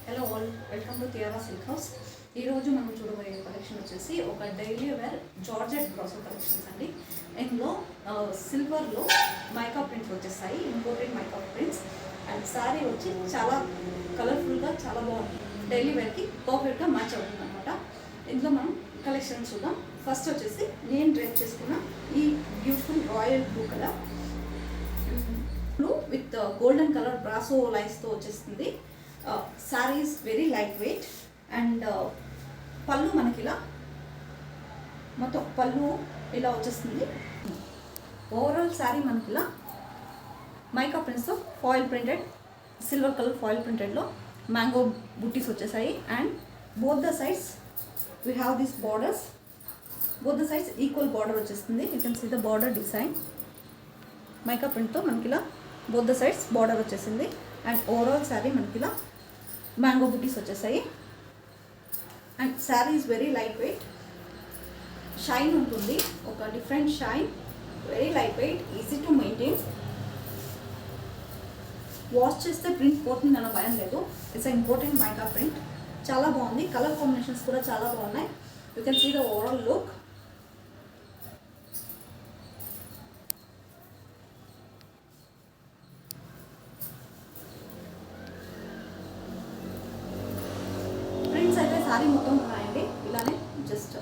Hello all, welcome to tiara silk house. ఈరోజు మనం చూడబోయే కలెక్షన్ వచ్చేసి ఒక daily wear georgette brasso collections అండి. ఇందులో సిల్వర్లో మైకా ప్రింట్స్ వచ్చేస్తాయి, imported mica prints. And sari వచ్చి చాలా కలర్ఫుల్గా చాలా బాగుంది, డైలీ వేర్కి పర్ఫెక్ట్గా మ్యాచ్ అవుతుంది అనమాట. ఇందులో మనం కలెక్షన్ చూద్దాం. ఫస్ట్ వచ్చేసి నేను డ్రెస్ చేసుకున్న ఈ beautiful royal blue colour, blue with golden colour brasso లైన్స్తో వచ్చేస్తుంది. Sari is very light weight and పళ్ళు మనకి ఇలా మొత్తం పళ్ళు ఇలా వచ్చేస్తుంది. ఓవరాల్ శారీ మనకి ఇలా మైకా ప్రింట్స్తో foil printed, silver colour foil ప్రింటెడ్లో మ్యాంగో బుట్టీస్ వచ్చేసాయి. And both the sides we have this borders, both the sides equal border వచ్చేస్తుంది. You can see the border design. Mica ప్రింట్తో మనకి ఇలా బోత్ ద సైడ్స్ బార్డర్ వచ్చేసింది. And overall sari మనకి ఇలా mango butties వచ్చేసాయి. And sari is very light weight, shine ఉంటుంది, ఒక different shine, very light weight, easy to maintain. Wash చేస్తే ప్రింట్ పోతుందన్న భయం లేదు. ఇట్స్ ఇంపార్టెంట్ మైకా ప్రింట్, చాలా బాగుంది. కలర్ కాంబినేషన్స్ కూడా చాలా బాగున్నాయి. You can see the overall look. Prints అయితే శారీ మొత్తం ఉన్నాయండి, ఇలానే జస్ట్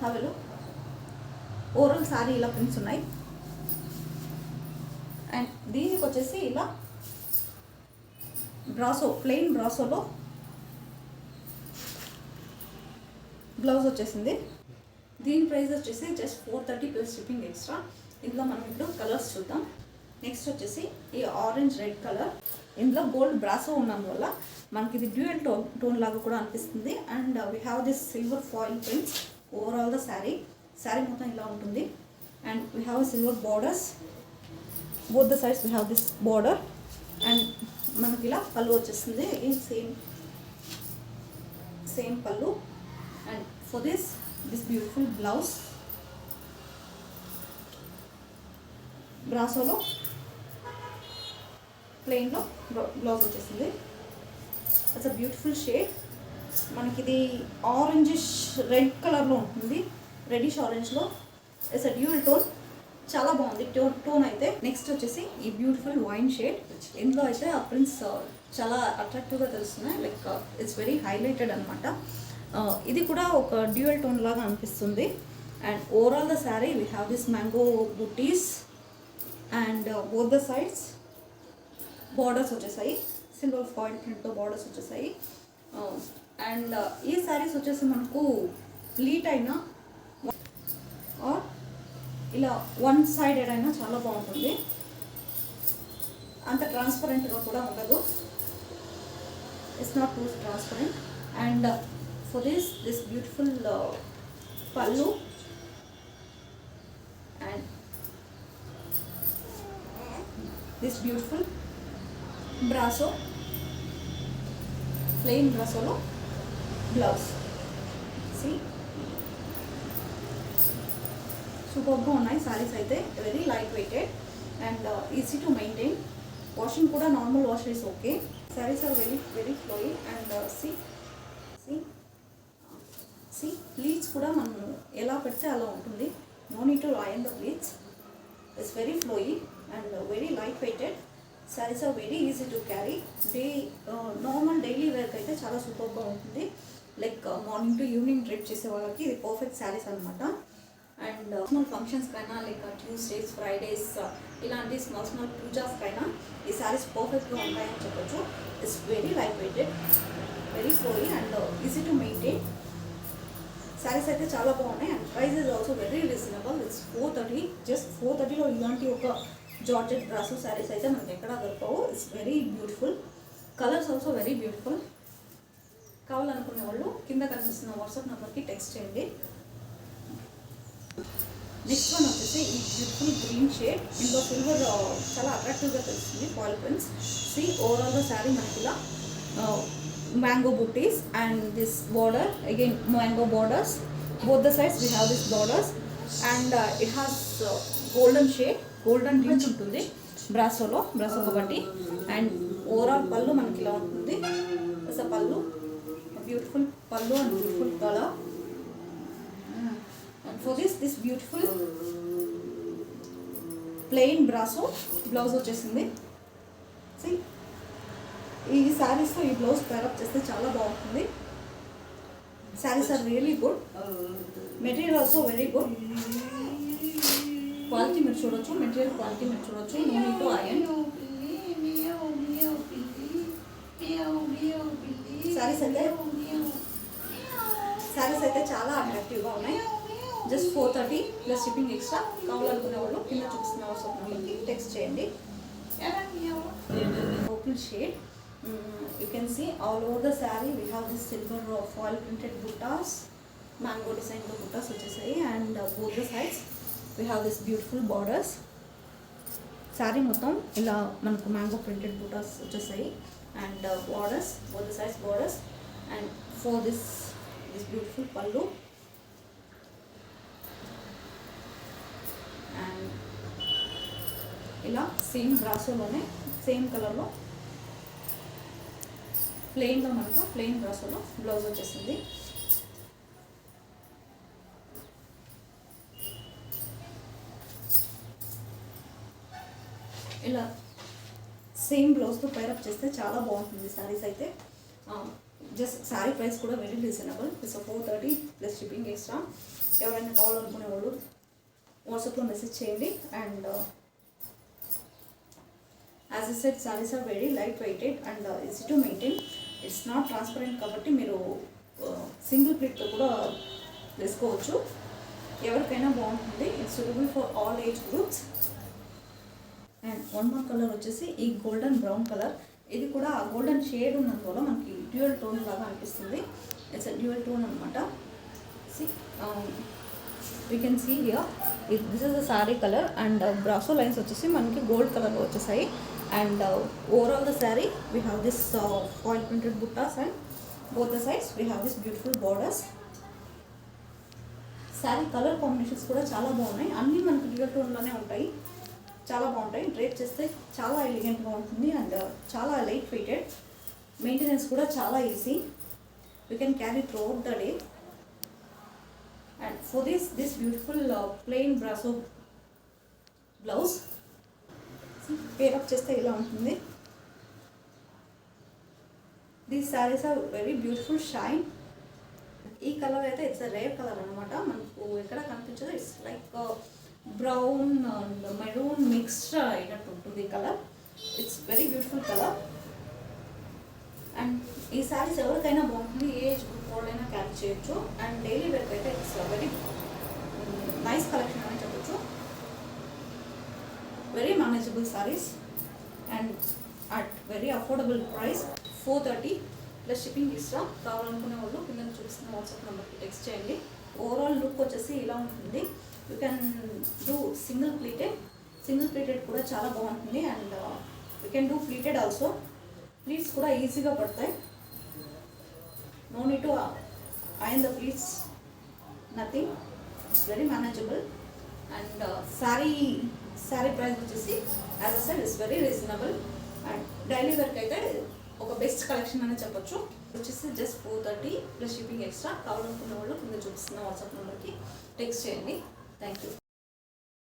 హవెలు ఓవరాల్ శారీ ఇలా ప్రింట్స్ ఉన్నాయి. అండ్ దీనికి వచ్చేసి ఇలా బ్రాసో, ప్లెయిన్ బ్రాసోలో బ్లౌజ్ వచ్చేసింది. దీని ప్రైస్ వచ్చేసి జస్ట్ 430 ప్లస్ షిప్పింగ్ ఎక్స్ట్రా. ఇందులో మనం ఇప్పుడు కలర్స్ చూద్దాం. నెక్స్ట్ వచ్చేసి ఈ ఆరెంజ్ రెడ్ కలర్, ఇందులో గోల్డ్ బ్రాసో ఉన్నందువల్ల మనకి ఇది డ్యూయల్ టోన్ లాగా కూడా అనిపిస్తుంది. And we have this silver foil prints overall the sari మొత్తం ఇలా ఉంటుంది. And we have silver borders, both the sides we have this border. And మనకి ఇలా పళ్ళు వచ్చేస్తుంది, ఈ సేమ్ పళ్ళు. And for this beautiful blouse, బ్రాసోలో ప్లెయిన్లో బ్లౌజ్ వచ్చేసింది. It's a beautiful shade. మనకి ఇది ఆరెంజిష్ రెడ్ కలర్లో ఉంటుంది, రెడిష్ ఆరెంజ్లో. ఇట్స్ అ డ్యూయల్ టోన్, చాలా బాగుంది టోన్ అయితే. నెక్స్ట్ వచ్చేసి ఈ బ్యూటిఫుల్ వైన్ షేడ్, ఇందులో అయితే ఆ ప్రింట్స్ చాలా అట్రాక్టివ్గా తెలుస్తున్నాయి, లైక్ ఇట్స్ వెరీ హైలైటెడ్ అనమాట. ఇది కూడా ఒక డ్యూయల్ టోన్ లాగా అనిపిస్తుంది. And overall the sari we have this mango butties and both the sides borders వచ్చేసాయి, సిల్వర్ ఫాయిల్ ప్రింట్తో బార్డర్స్ వచ్చేసాయి. అండ్ ఈ శారీస్ వచ్చేసి మనకు ప్లీట్ అయినా ఆర్ ఇలా వన్ సైడెడ్ అయినా చాలా బాగుంటుంది, అంత ట్రాన్స్పరెంట్గా కూడా ఉండదు. It's not too transparent. And for this beautiful పళ్ళు and this beautiful brasso, plain బ్రాసోలో బ్లౌజ్. సి సూపర్గా ఉన్నాయి శారీస్ అయితే, very light weighted and easy to maintain. Washing కూడా normal wash is okay. Saris are very very flowy. And సి pleats కూడా మనం ఎలా పెడితే అలా ఉంటుంది, no need to iron the pleats. It's very flowy and very light weighted. Saris are very easy to carry. Normal daily వేర్కి అయితే చాలా సూపర్గా ఉంటుంది, like morning to evening drape చేసే వాళ్ళకి ఇది పర్ఫెక్ట్ శారీస్ అనమాట. అండ్ స్మాల్ ఫంక్షన్స్కైనా, లైక్ ట్యూస్డేస్, ఫ్రైడేస్, ఇలాంటి స్మాల్ పూజాస్కైనా ఈ శారీస్ పర్ఫెక్ట్గా ఉంటాయని చెప్పొచ్చు. It's very light weighted, very flowy and easy to maintain. Saris అయితే చాలా బాగున్నాయి. And price is also very reasonable. It's 430, just 430లో ఇలాంటి ఒక జార్జెట్ బ్రాసో శారీస్ అయితే మనకి ఎక్కడా దొరకవు. It's very beautiful, colours also very beautiful. కావాలనుకునే వాళ్ళు కింద కనిపిస్తున్న వాట్సాప్ నెంబర్కి టెక్స్ట్ చేయండి. నెక్స్ట్ వన్ వచ్చేసి ఈ బ్యూటిఫుల్ గ్రీన్ షేడ్, ఇందులో సిల్వర్ చాలా అట్రాక్టివ్గా తెలుస్తుంది, ఫాయిల్ ప్రింట్స్. సి ఓవరాల్గా శారీ మనకి ఇలా mango butties and this border, again mango borders, both the sides we have this borders and it has golden shade, golden rinch ఉంటుంది బ్రాసో కాబట్టి. అండ్ ఓవరాల్ పళ్ళు మనకి ఇలా ఉంటుంది. pallu and beautiful color. And for this beautiful plain brasso blouse వచ్చేసింది. See, ఈ sarees తో ఈ బ్లౌజ్ పేరప్ చేస్తే చాలా బాగుంటుంది. Sarees are really good. Material also very good. Quality మీరు చూడొచ్చు, మెటీరియల్ క్వాలిటీ మీరు చూడొచ్చు. No need to iron. Saris అయితే చాలా అట్రాక్టివ్గా ఉన్నాయి. Just 430 plus shipping extra. కావాలనుకునే వాళ్ళు కింద చూపిస్తున్న వాట్సాప్ నెంబర్కి టెక్స్ట్ చేయండి. Open shade. You can see all over the saree we have this silver foil printed buttas, mango design lo buttas vachesai, and both the sides we have this beautiful borders. Saree మొత్తం ఇలా మనకు mango printed buttas vachesai, and borders, both the sides borders, and for this beautiful pallu, and ఇలా same brasso లోనే same colour లో ప్లెయిన్లో మనకు plain బ్రాసోలో blouse వచ్చేసింది. ఇలా సేమ్ బ్లౌజ్తో పైరప్ చేస్తే చాలా బాగుంటుంది శారీస్ అయితే. జస్ట్ శారీ ప్రైస్ కూడా very reasonable. It's 430 plus shipping extra. ఎవరైనా కావాలనుకునే వాళ్ళు వాట్సాప్లో మెసేజ్ చేయండి. And as I said, sarees are very light weighted and easy to maintain. It's not transparent కాబట్టి మీరు సింగిల్ ప్లేట్తో కూడా వేసుకోవచ్చు. ఎవరికైనా బాగుంటుంది. It's suitable for all age groups. And one more colour వచ్చేసి ఈ గోల్డెన్ బ్రౌన్ కలర్. ఇది కూడా గోల్డెన్ షేడ్ ఉన్నందువల్ల మనకి డ్యూయల్ టోన్ లాగా అనిపిస్తుంది. ఇట్స్ డ్యూయల్ టోన్ అనమాట. we can see here this is the saree color, and brasso lines వచ్చేసి మనకి గోల్డ్ కలర్లో వచ్చేసాయి. And overall the saree we have this foil printed buttas, and both the sides we have this beautiful borders. saree color combinations కూడా చాలా బాగున్నాయి. అన్నీ మనకి dual టోన్లోనే ఉంటాయి. చాలా బాగుంటాయి. డ్రేప్ చేస్తే చాలా ఎలిగెంట్గా ఉంటుంది. అండ్ చాలా లైట్ వెయిటెడ్. మెయింటెనెన్స్ కూడా చాలా easy. we can carry throughout the day. And for this beautiful plain brasso blouse, pair up cheste ila untundi. These sarees are very beautiful shine. Ee color aithe it's a rare color anamata. Manaku ekkada kanipinchadu. It's like brown and maroon mixed ayinattu untundi color. It's very beautiful color. And ఈ సారీస్ ఎవరికైనా బాగుంటుంది. Age group వాళ్ళైనా carry చేయొచ్చు. And daily wear అయితే it's very nice collection అని చెప్పొచ్చు. Very manageable saris and at very affordable price. 430 plus shipping extra. కావాలనుకునే వాళ్ళు కింద చూపిస్తున్న వాట్సాప్ నెంబర్కి టెక్స్ట్ చేయండి. ఓవరాల్ లుక్ వచ్చేసి ఇలా ఉంటుంది. You can do single pleated కూడా చాలా బాగుంటుంది. And you can do pleated also. Pleats కూడా ఈజీగా పడతాయి. no need to iron the pleats, nothing. It's very manageable. And saree price వచ్చేసి as I said is very reasonable. And daily wear అయితే ఒక best collection అని చెప్పొచ్చు. వచ్చేసి just 430 plus shipping extra. కావాలనుకున్న వాళ్ళు కింద చూపిస్తున్న వాట్సాప్ నెంబర్కి టెక్స్ట్ చేయండి. Thank you.